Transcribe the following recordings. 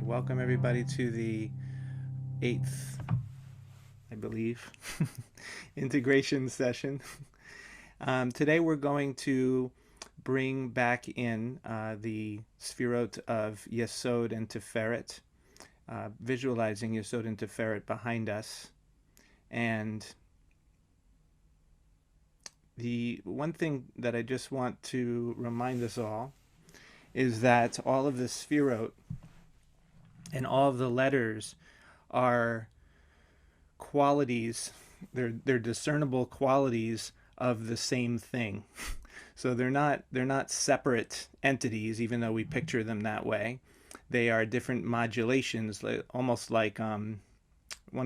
Welcome everybody to the eighth, I believe, integration session. Today we're going to bring back in the Sfirot of Yesod and Tiferet, visualizing Yesod and Tiferet behind us. And the one thing that I just want to remind us all is that all of the Sfirot and all of the letters are qualities, they're discernible qualities of the same thing. So they're not separate entities, even though we picture them that way. They are different modulations, almost like one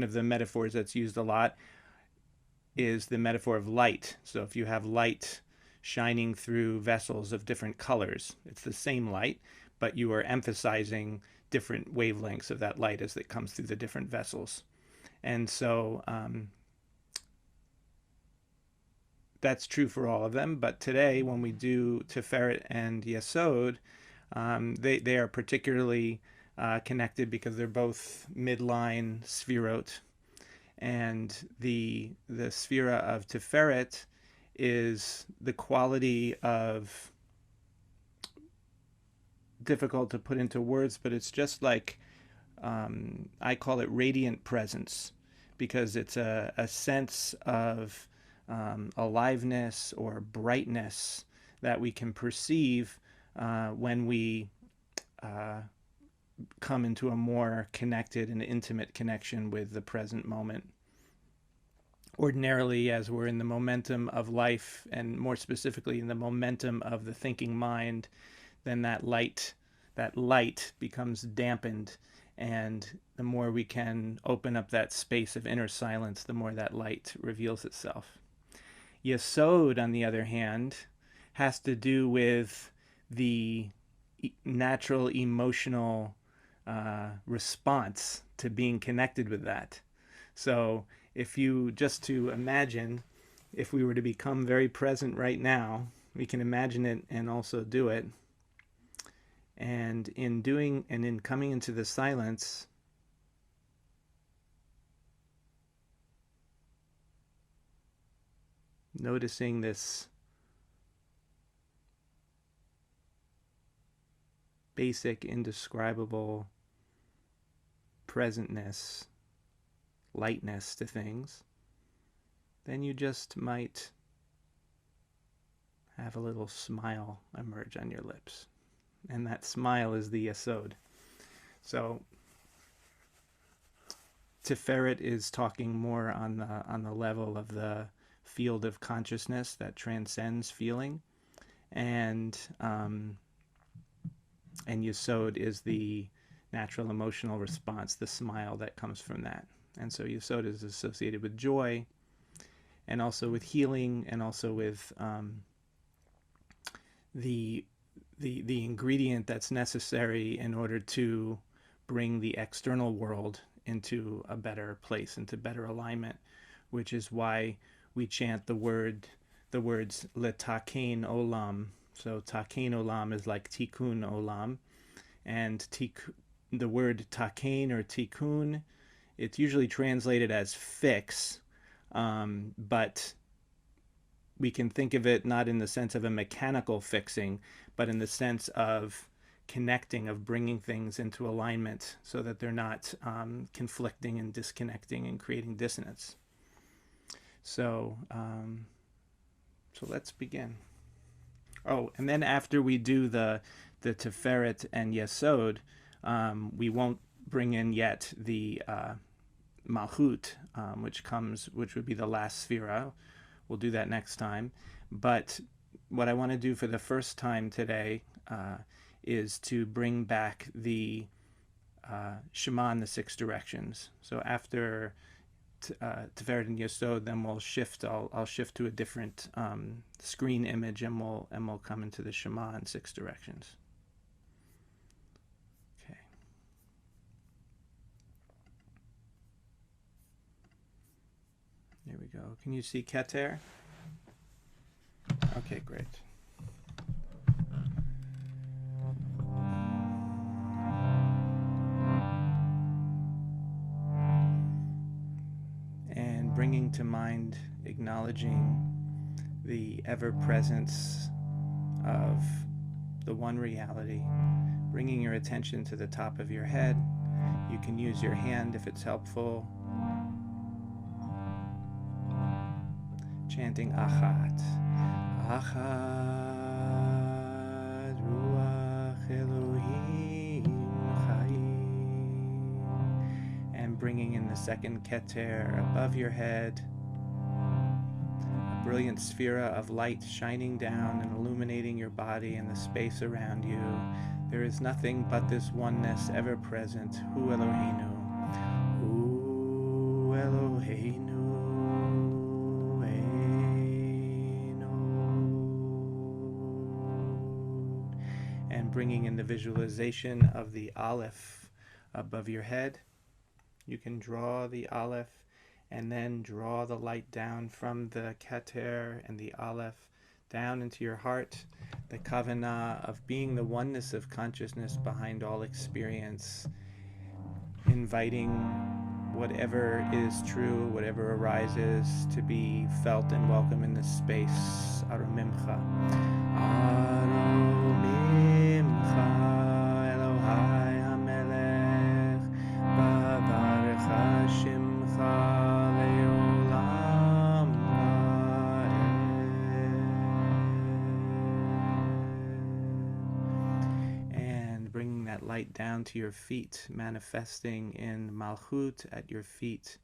of the metaphors that's used a lot is the metaphor of light. So if you have light shining through vessels of different colors, it's the same light, but you are emphasizing different wavelengths of that light as it comes through the different vessels. And so that's true for all of them. But today, when we do Tiferet and Yesod, they are particularly connected because they're both midline Sfirot. And the Sphira of Tiferet is the quality of, difficult to put into words, but it's just like, I call it radiant presence, because it's a sense of aliveness or brightness that we can perceive when we come into a more connected and intimate connection with the present moment. Ordinarily, as we're in the momentum of life, and more specifically in the momentum of the thinking mind, then that light becomes dampened, and the more we can open up that space of inner silence, the more that light reveals itself. Yesod, on the other hand, has to do with the natural emotional response to being connected with that. So if you just to imagine, if we were to become very present right now, we can imagine it and also do it. And in doing and in coming into the silence, noticing this basic, indescribable presentness, lightness to things, then you just might have a little smile emerge on your lips. And that smile is the Yesod. So Tiferet is talking more on the level of the field of consciousness that transcends feeling, and Yesod is the natural emotional response, the smile that comes from that. And so Yesod is associated with joy, and also with healing, and also with the ingredient that's necessary in order to bring the external world into a better place, into better alignment, which is why we chant the words letakein olam. So takein olam is like tikkun olam, and the word takein or tikkun, it's usually translated as fix, but we can think of it not in the sense of a mechanical fixing, but in the sense of connecting, of bringing things into alignment so that they're not conflicting and disconnecting and creating dissonance. So let's begin. Oh, and then after we do the Tiferet and Yesod, we won't bring in yet the Malchut, which would be the last Sphira. We'll do that next time. But what I want to do for the first time today is to bring back the Shema in the six directions. So after Tiferet and Yesod, then we'll shift. I'll shift to a different screen image, and we'll come into the Shema in six directions. Okay. There we go. Can you see Keter? Okay, great. bringing to mind, acknowledging the ever-presence of the one reality, bringing your attention to the top of your head. You can use your hand if it's helpful. Chanting Achat. Achat Ruach Elohim Chaim. And bringing in the second Keter above your head. A brilliant sphere of light shining down and illuminating your body and the space around you. There is nothing but this oneness ever present. Hu Eloheinu. Hu Eloheinu. And bringing in the visualization of the Aleph above your head. You can draw the Aleph and then draw the light down from the Keter and the Aleph down into your heart, the kavanah of being the oneness of consciousness behind all experience, inviting whatever is true, whatever arises, to be felt and welcome in this space. Aromimcha. Aromimcha Elohai HaMelech Bavarech Shimcha Leolam Vaed. And bringing that light down to your feet, manifesting in Malchut at your feet.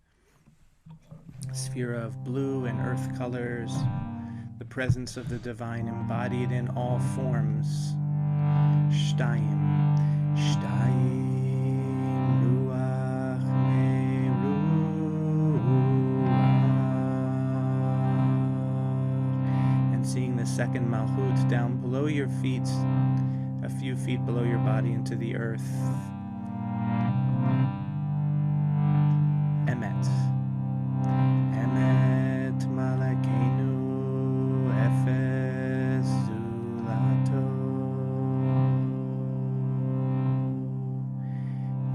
Sphere of blue and earth colors, the presence of the divine embodied in all forms. Shtayim, Shtayim, Ruach Meruach. And seeing the second Malchut down below your feet, a few feet below your body into the earth. Emet. Emet Malakenu Efes Zulato.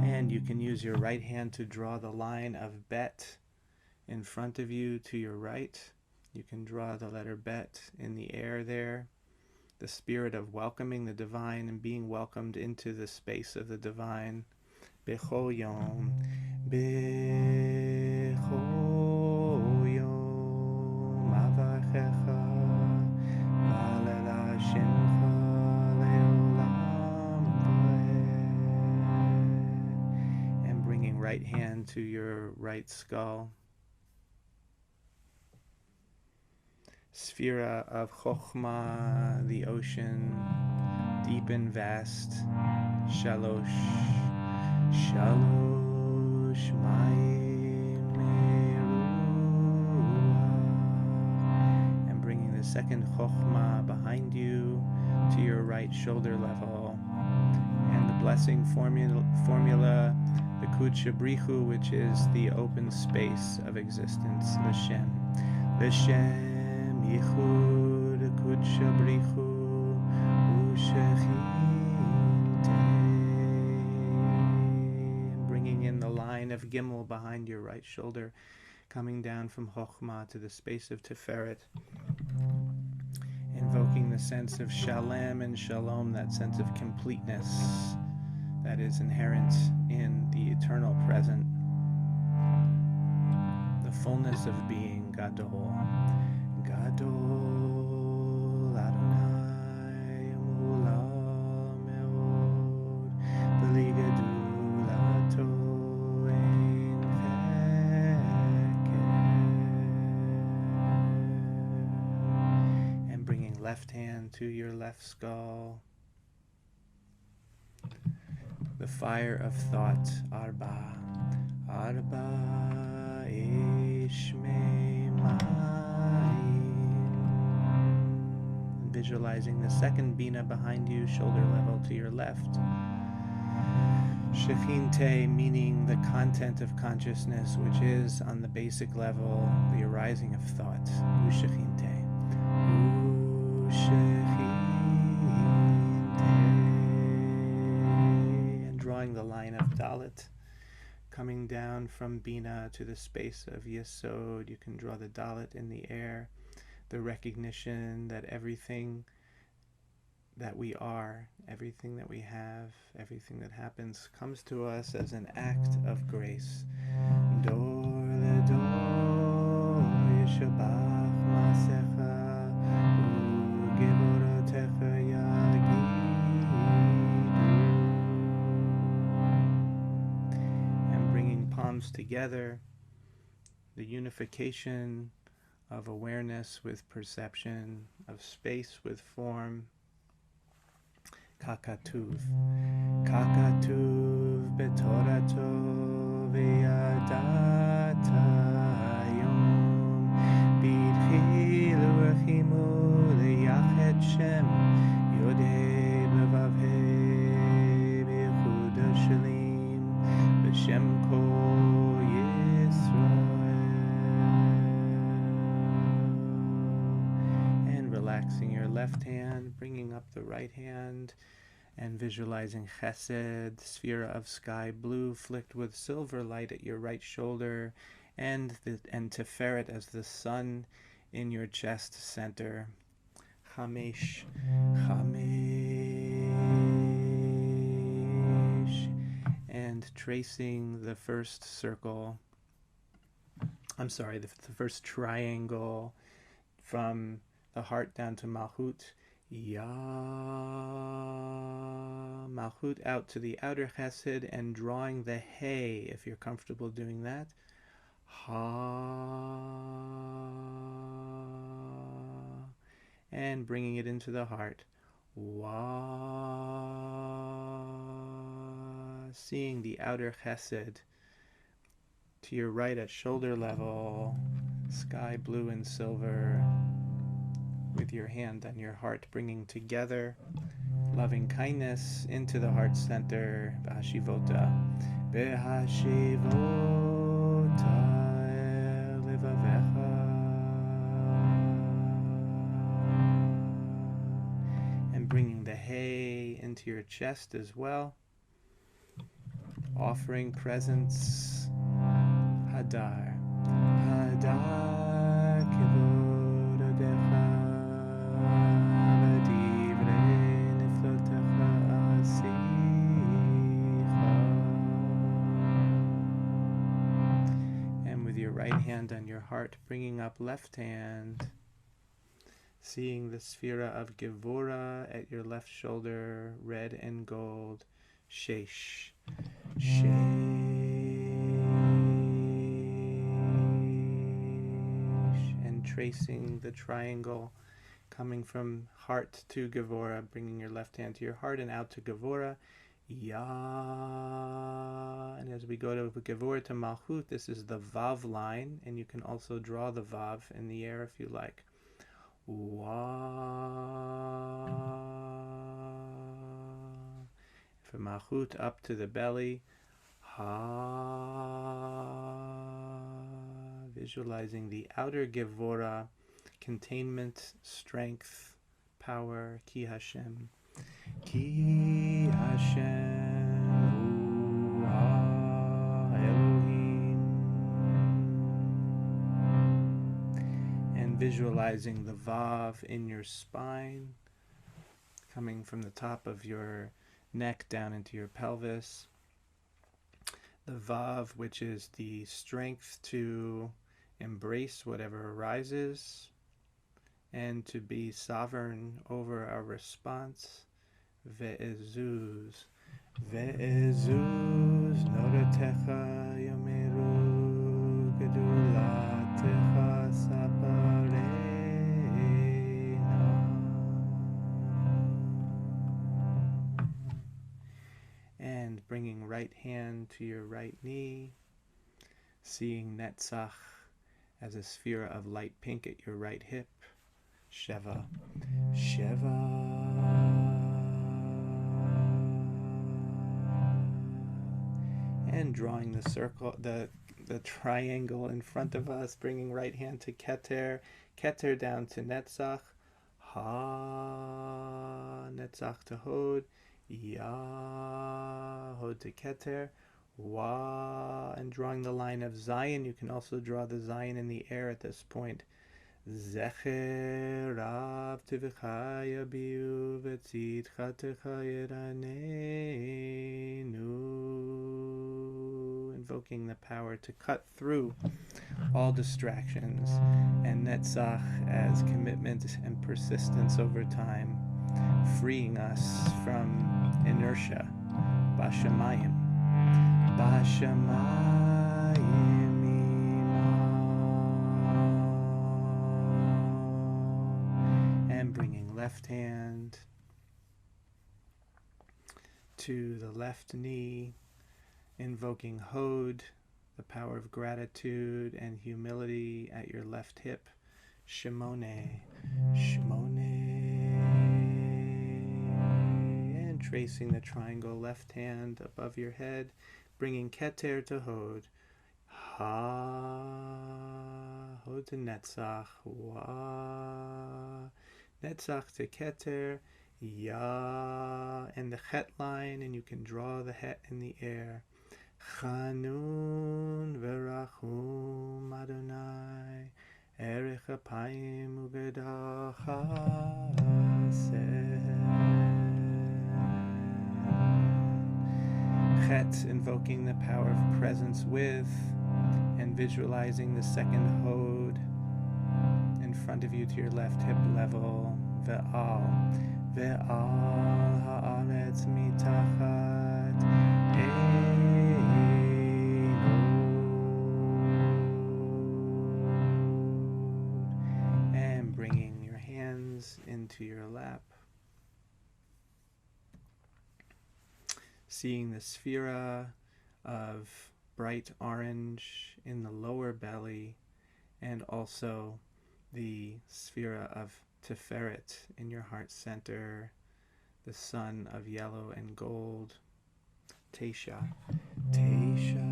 And you can use your right hand to draw the line of Bet in front of you to your right. You can draw the letter Bet in the air there. The spirit of welcoming the divine and being welcomed into the space of the divine. Bechol Yom, Bechol Yom, Avachecha, Valela Shimcha Leolam Vaed. And bringing right hand to your right skull. Sphera of Chokhmah, the ocean, deep and vast. Shalosh, Shalosh Mayim Meruach. And bringing the second Chokhmah behind you to your right shoulder level. And the blessing formula, the Kudsha Brichu, which is the open space of existence. L'Shem, L'Shem. Yichud Kudsha Brichu Ushechinte. Bringing in the line of Gimel behind your right shoulder, coming down from Chokhmah to the space of Tiferet, invoking the sense of Shalem and Shalom, that sense of completeness that is inherent in the eternal present, the fullness of being Gadol. Gadol Adonai Mulam Meod B'li Gedulato Ein Cheket. And bringing left hand to your left skull. The fire of thought, Arba, Arba Ishmei Visualizing the second Bina behind you, shoulder level to your left. Shechinte, meaning the content of consciousness, which is, on the basic level, the arising of thought. Ushechinte. Ushechinte. And drawing the line of Dalet, coming down from Bina to the space of Yesod. You can draw the Dalet in the air, the recognition that everything that we are, everything that we have, everything that happens comes to us as an act of grace. Dor ledor yishabach masecha u'gevorotecha yagidu. And bringing palms together, the unification of awareness with perception, of space with form. Kakatuv. Kakatuv betorato v'yadata yom b'tchi l'rechimu l'yachet shem yodei b'vavhei b'yichud shalim b'shem kol Yisrael. And relaxing your left hand, bringing up the right hand, and visualizing Chesed, sphere of sky blue flicked with silver light at your right shoulder, and Tiferet as the sun in your chest center. Chamesh, Chamesh, and tracing the first circle. I'm sorry, the first triangle from the heart down to Malchut. Ya, Malchut out to the outer Chesed, and drawing the Hey, if you're comfortable doing that. Ha, and bringing it into the heart. Wa, seeing the outer Chesed to your right at shoulder level, sky blue and silver, with your hand on your heart, bringing together loving kindness into the heart center. B'hashivota, b'hashivota el levavecha, and bringing the Hey into your chest as well, offering presence. Hadar, Hadar kivodadecha. And with your right hand on your heart, bringing up left hand, seeing the Sphira of Gevura at your left shoulder, red and gold, Shesh, Shesh, and tracing the triangle coming from heart to Gevura, bringing your left hand to your heart and out to Gevura. Ya, and as we go to Gevura to Malchut, this is the Vav line, and you can also draw the Vav in the air if you like. Wa, from Malchut up to the belly. Ha, visualizing the outer Gevura, containment, strength, power, Ki Hashem. Ki Hashem Hu Elohim. And visualizing the Vav in your spine, coming from the top of your neck down into your pelvis. The Vav, which is the strength to embrace whatever arises and to be sovereign over our response. Ve'ezuz, Ve'ezuz, Noratecha Yomeru, Gedulatecha Saparena. And bringing right hand to your right knee, seeing Netzach as a sphere of light pink at your right hip. Sheva, Sheva. And drawing the circle, the triangle in front of us, bringing right hand to Keter, Keter down to Netzach, Ha, Netzach to Hod, Ya, Hod to Keter, Wa, and drawing the line of Zion. You can also draw the Zion in the air at this point. Zecher Rav Tivchaya Biu V'tzitcha Techayeranenu, invoking the power to cut through all distractions, and Netzach as commitment and persistence over time, freeing us from inertia. Bashamayim. Bashamayim. And bringing left hand to the left knee, invoking Hod, the power of gratitude and humility at your left hip. Shimone, Shimone. And tracing the triangle, left hand above your head, bringing Keter to Hod. Ha, Hod to Netzach. Wa, Netzach to Keter. Ya, and the Het line, and you can draw the Het in the air. Chanun v'rachum Adonai, erech apayim u'gedah chesed. Chet, invoking the power of presence with, and visualizing the second Hod in front of you to your left hip level. Ve'al, ve'al ha'aretz mitachat and bringing your hands into your lap, seeing the sphera of bright orange in the lower belly, and also the sphera of Tiferet in your heart center, the sun of yellow and gold. Teisha, Teisha.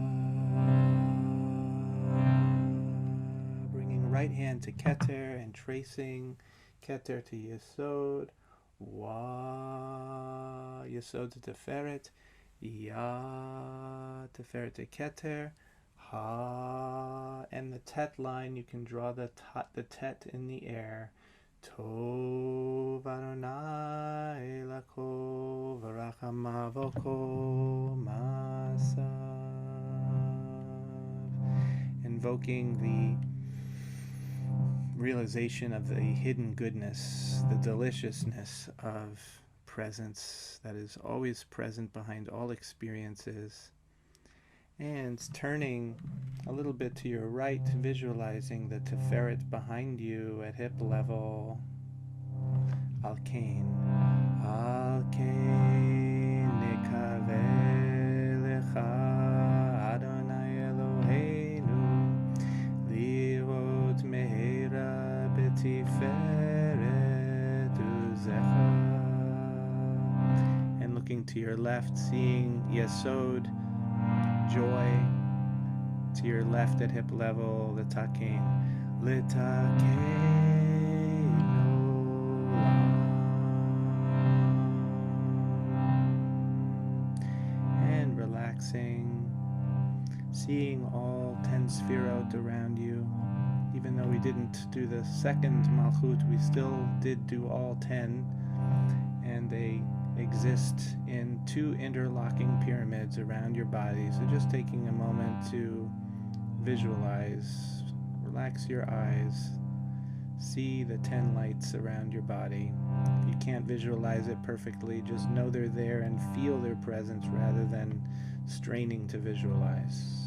Bringing right hand to Keter and tracing Keter to Yesod. Wa, Yesod to Tiferet. Ya, Tiferet to Keter. Ha, and the Tet line, you can draw the Tet in the air. Tov Adonai lako v'rachamav kol masav. Invoking the realization of the hidden goodness, the deliciousness of presence that is always present behind all experiences. And turning a little bit to your right, visualizing the Tiferet behind you at hip level. Al-Kain. Al-Kain nekaveh lecha Adonai Eloheinu lirot meheira b'tiferet uzecha. And looking to your left, seeing Yesod, joy, to your left at hip level, the Takein. And relaxing, seeing all 10 Sefirot around you. Even though we didn't do the second Malchut, we still did do all 10, and they exist in 2 interlocking pyramids around your body. So just taking a moment to visualize, relax your eyes, see the 10 lights around your body. If you can't visualize it perfectly, just know they're there and feel their presence rather than straining to visualize.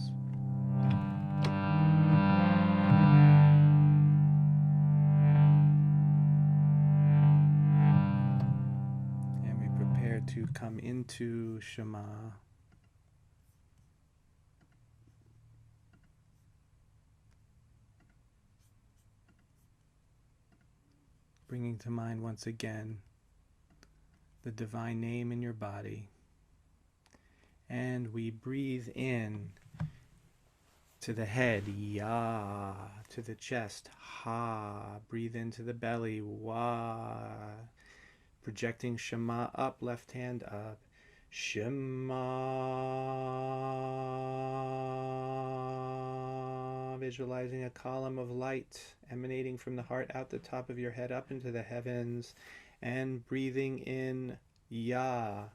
To come into Shema. Bringing to mind once again the divine name in your body. And we breathe in to the head, Ya, to the chest, Ha, breathe into the belly, Wa, projecting Shema up, left hand up. Shema visualizing a column of light emanating from the heart out the top of your head up into the heavens, and breathing in Ya,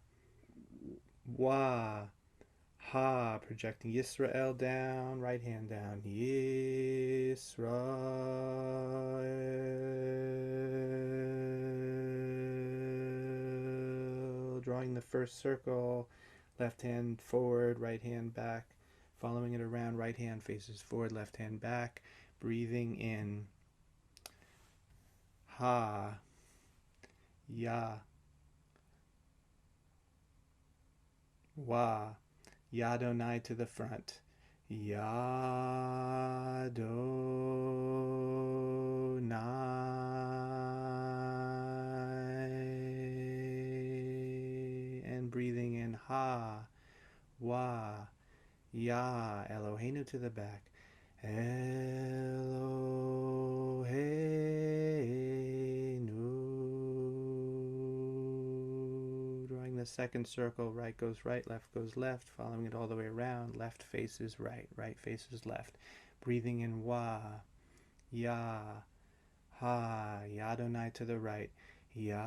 Wa, Ha, projecting Yisrael down, right hand down, Yisrael, drawing the first circle, left hand forward, right hand back, following it around, right hand faces forward, left hand back, breathing in Ha, Ya, Wa, Yadonai to the front, Yadonai, and breathing in Ha, Wa, Ya, Eloheinu to the back, Eloheinu, drawing the second circle, right goes right, left goes left, following it all the way around, left faces right, right faces left, breathing in Wa, Ya, Ha, Yadonai to the right, Yadonai.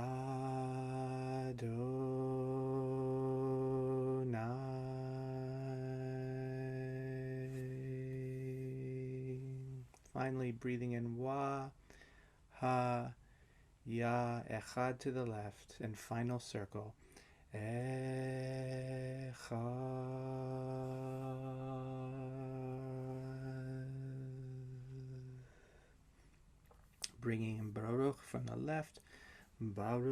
Finally, breathing in Wa, Ha, Ya, Echad to the left, and final circle, Echad. Bringing in Baruch from the left, Baruch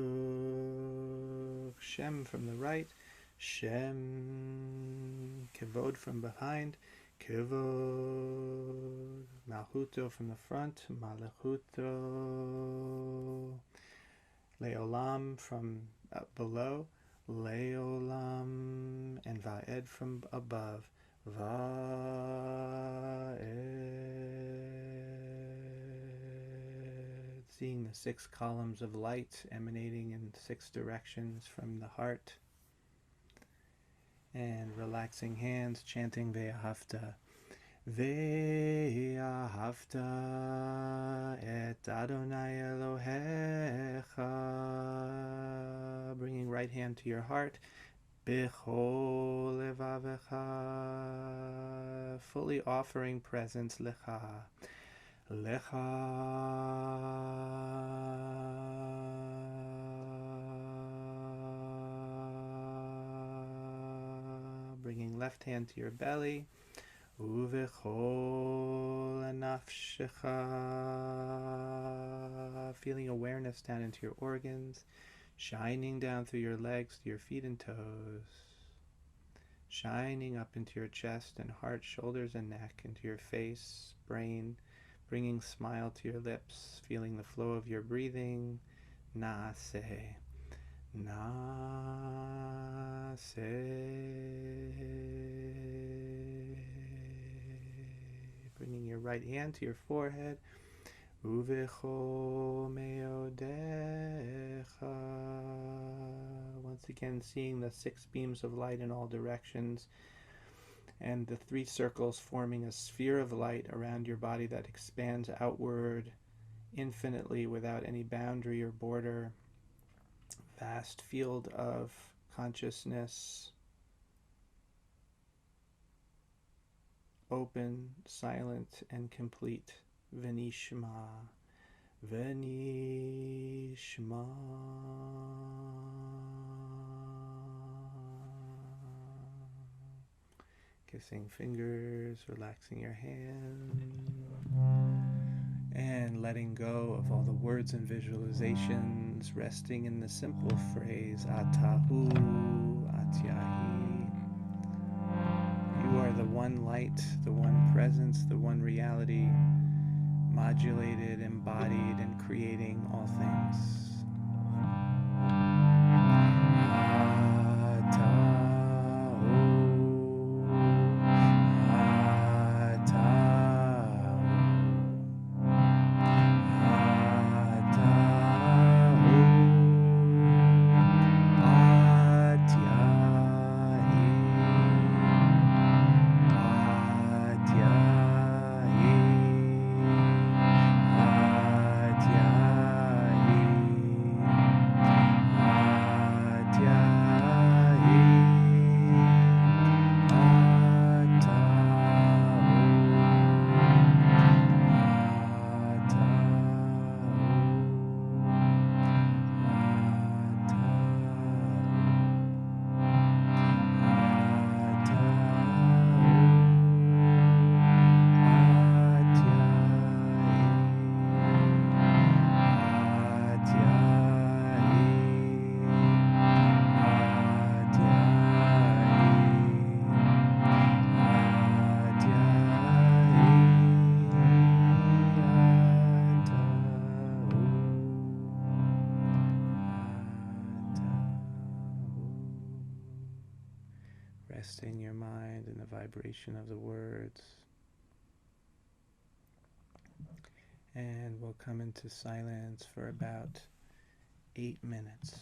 Shem from the right, Shem Kevod from behind, Kevod Malchuto from the front, Malchuto Leolam from below, Leolam, and Va'ed from above, Va'ed, seeing the 6 columns of light emanating in 6 directions from the heart, and relaxing hands, chanting Ve'ahavta. Ve'ahavta et Adonai Elohecha, bringing right hand to your heart, B'chol levavecha, fully offering presence, Lecha, bringing left hand to your belly, Uvechol nafshecha, feeling awareness down into your organs, shining down through your legs to your feet and toes, shining up into your chest and heart, shoulders and neck, into your face, brain, bringing smile to your lips, feeling the flow of your breathing, Naaseh, Naaseh. Bringing your right hand to your forehead, Uvecho meodecha. Once again, seeing the 6 beams of light in all directions, and the 3 circles forming a sphere of light around your body that expands outward infinitely without any boundary or border. Vast field of consciousness, open, silent, and complete. Venishma, Venishma. Kissing fingers, relaxing your hands, and letting go of all the words and visualizations, resting in the simple phrase Atahu Atyahi. You are the one light, the one presence, the one reality, modulated, embodied, and creating all things. Resting your mind in the vibration of the words. And we'll come into silence for about 8 minutes.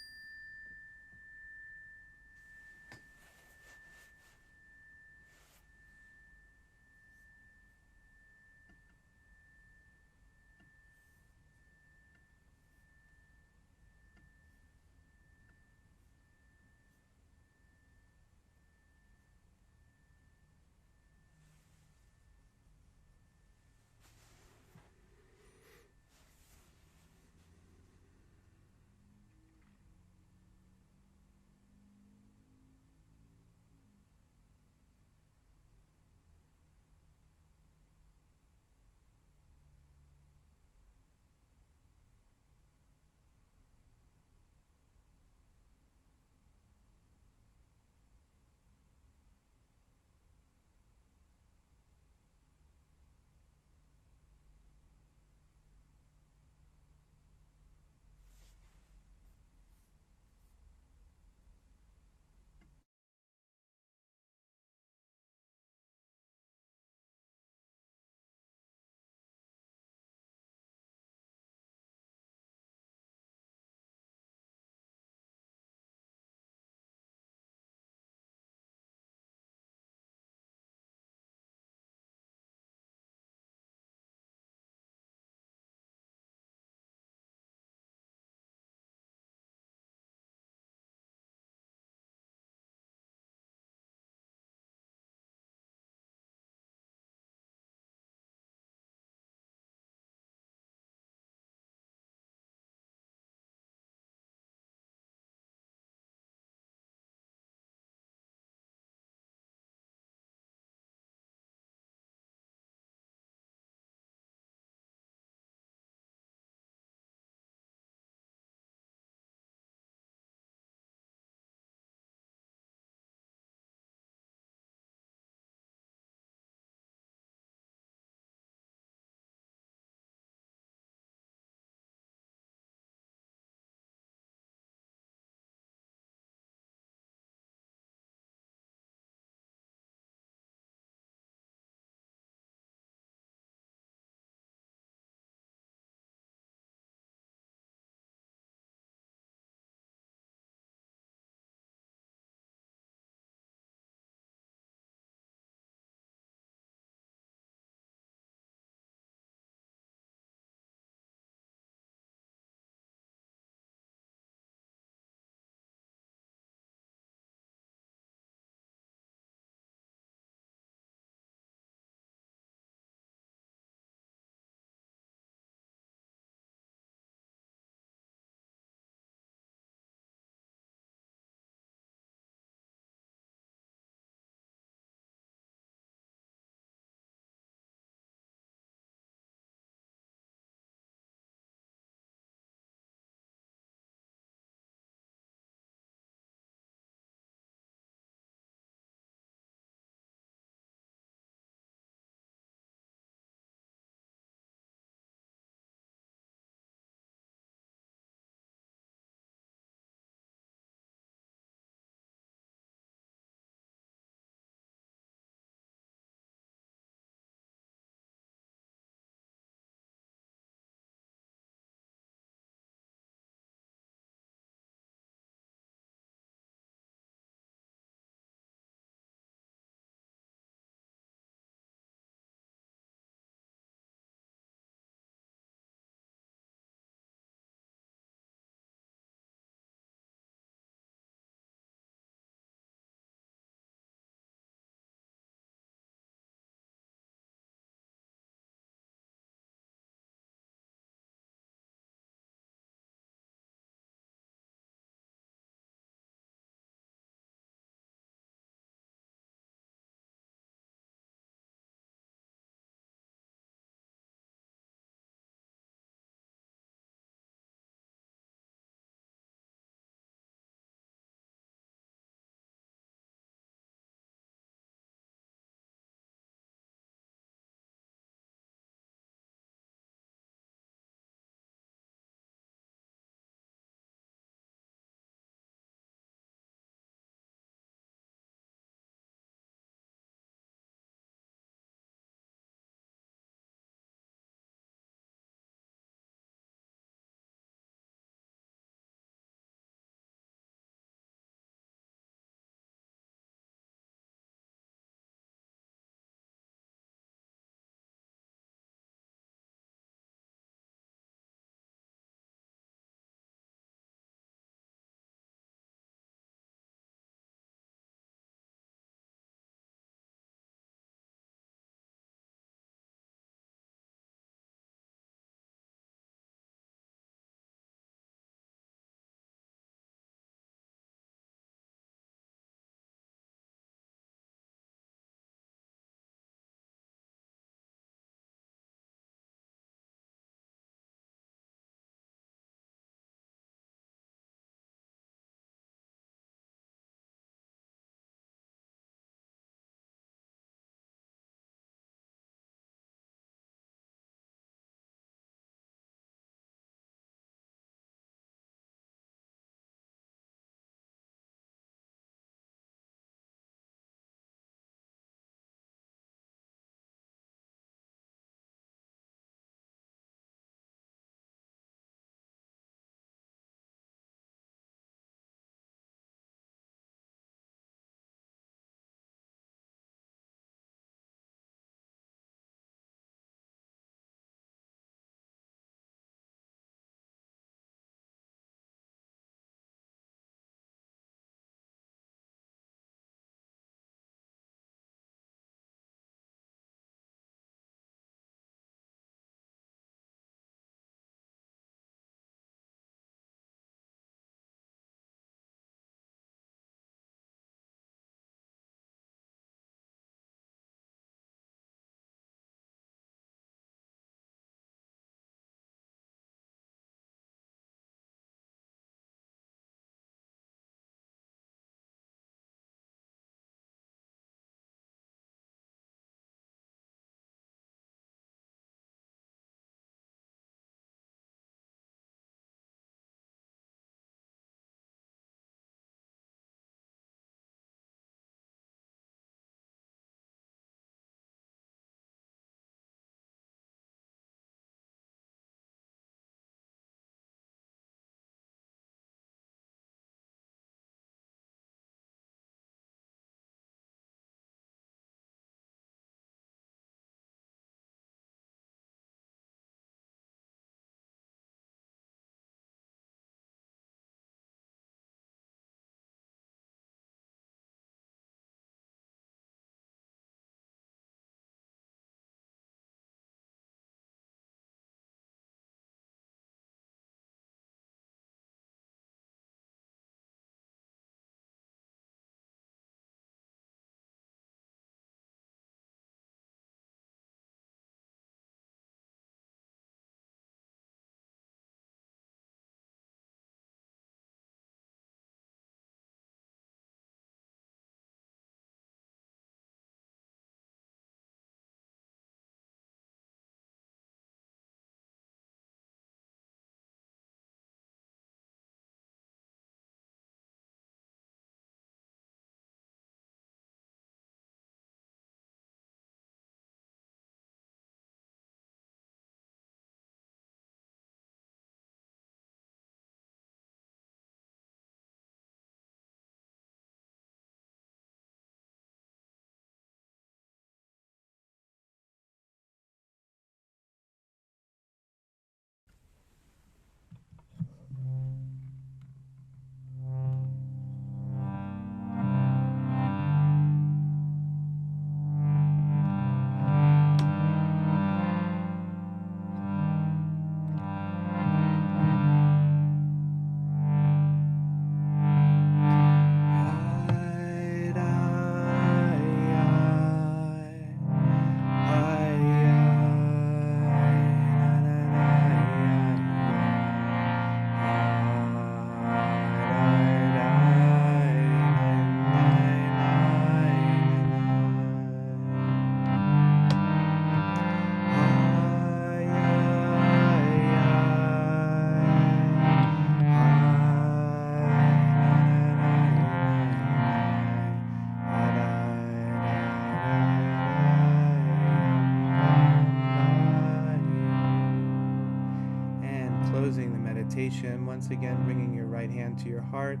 meditation, once again bringing your right hand to your heart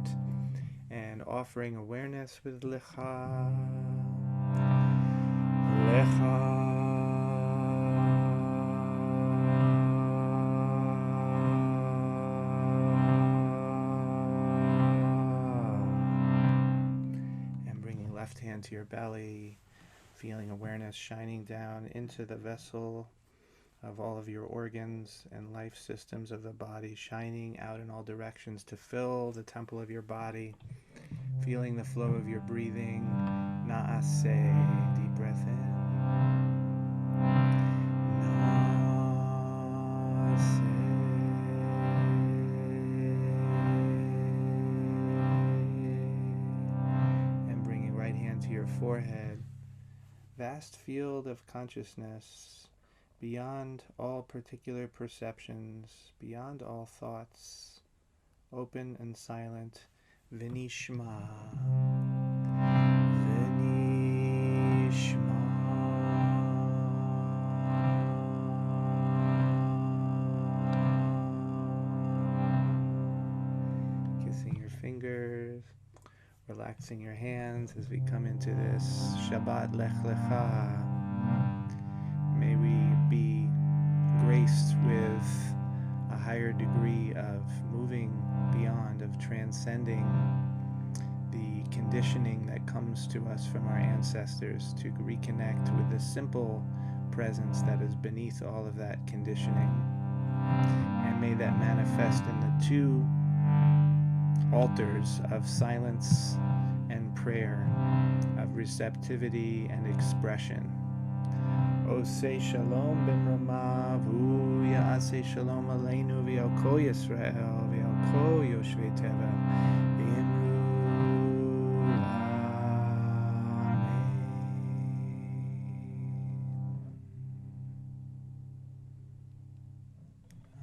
and offering awareness with Lecha. Lecha. And bringing left hand to your belly, feeling awareness shining down into the vessel of all of your organs and life systems of the body, shining out in all directions to fill the temple of your body, feeling the flow of your breathing. Na'aseh, deep breath in. Na'aseh. And bringing right hand to your forehead, vast field of consciousness, beyond all particular perceptions, beyond all thoughts, open and silent. Vinishma. Vinishma. Kissing your fingers, relaxing your hands as we come into this Shabbat Lech Lecha. May we be graced with a higher degree of moving beyond, of transcending the conditioning that comes to us from our ancestors, to reconnect with the simple presence that is beneath all of that conditioning. And may that manifest in the two altars of silence and prayer, of receptivity and expression. Oseh shalom b'mromav, hu ya'aseh shalom aleinu v'al kol Yisrael v'al kol yoshvei tevel v'yimru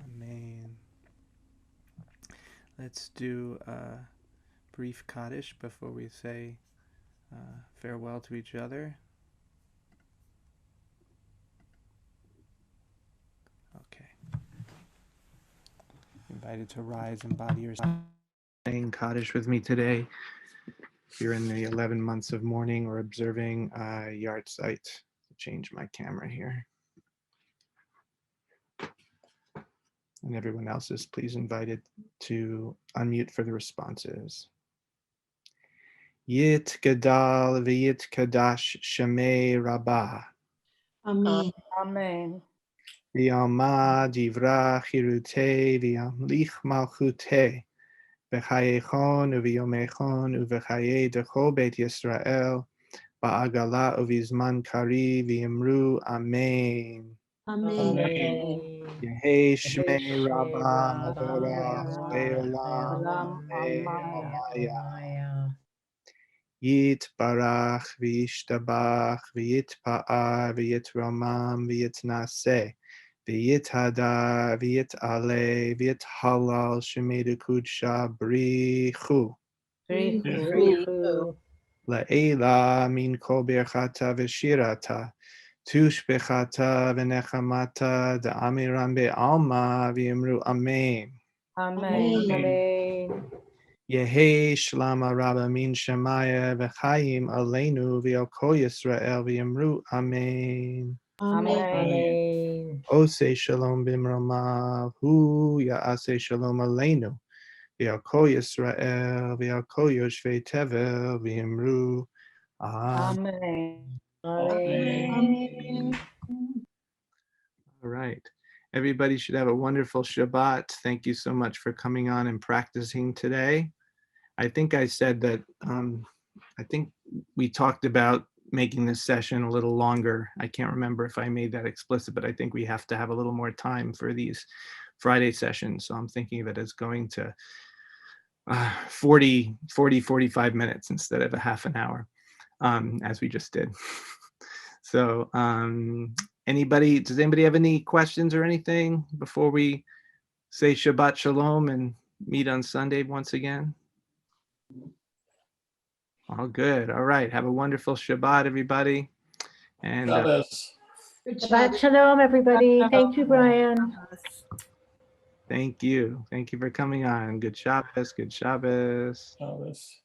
amen. Amen. Let's do a brief Kaddish before we say farewell to each other. Okay. Invited to rise, embody yourself. Saying Kaddish with me today. If you're in the 11 months of mourning or observing yard site, change my camera here. And everyone else is please invited to unmute for the responses. Yit Gadal v'yit Kadash Shemei Rabbah. Amen. Amen. V'yalma divra chirutei v'yamlich malchutei. V'chayechon uv'yomechon uv'chaye dechol Beit Yisrael ba'agala uv'zman kari v'yimru Amen. Amen. Yehei Shmei Rabbah Mavorach Le'olam Amen Amaya. Yit Barach v'yishtabach v'yitpa'ar v'yitramam v'yitnaseh v'yithadar v'yit'aleh v'yithalal shemei kudsha brichu la'ela min kol birchata v'shirata tushbechata v'nechamata da'amiram be'alma v'yimru Amen. Amen. Yehei Shlama Rabba Min Shemaya V'chaim Aleinu V'al Kol Yisrael V'yamru Amen. Amen. Oseh Shalom B'mromav Hu Ya'aseh Shalom Aleinu V'al Kol Yisrael V'al Kol Yoshvei Tevel V'yamru Amen. Amen. All right. Everybody should have a wonderful Shabbat. Thank you so much for coming on and practicing today. I think I said that, I think we talked about making this session a little longer. I can't remember if I made that explicit, but I think we have to have a little more time for these Friday sessions. So I'm thinking of it as going to 45 minutes instead of a half an hour, as we just did. So does anybody have any questions or anything before we say Shabbat Shalom and meet on Sunday once again? All good. All right. Have a wonderful Shabbat, everybody. And Shabbat shalom, everybody. Thank you, Brian. Thank you. Thank you for coming on. Good Shabbos. Good Shabbos. Shabbos.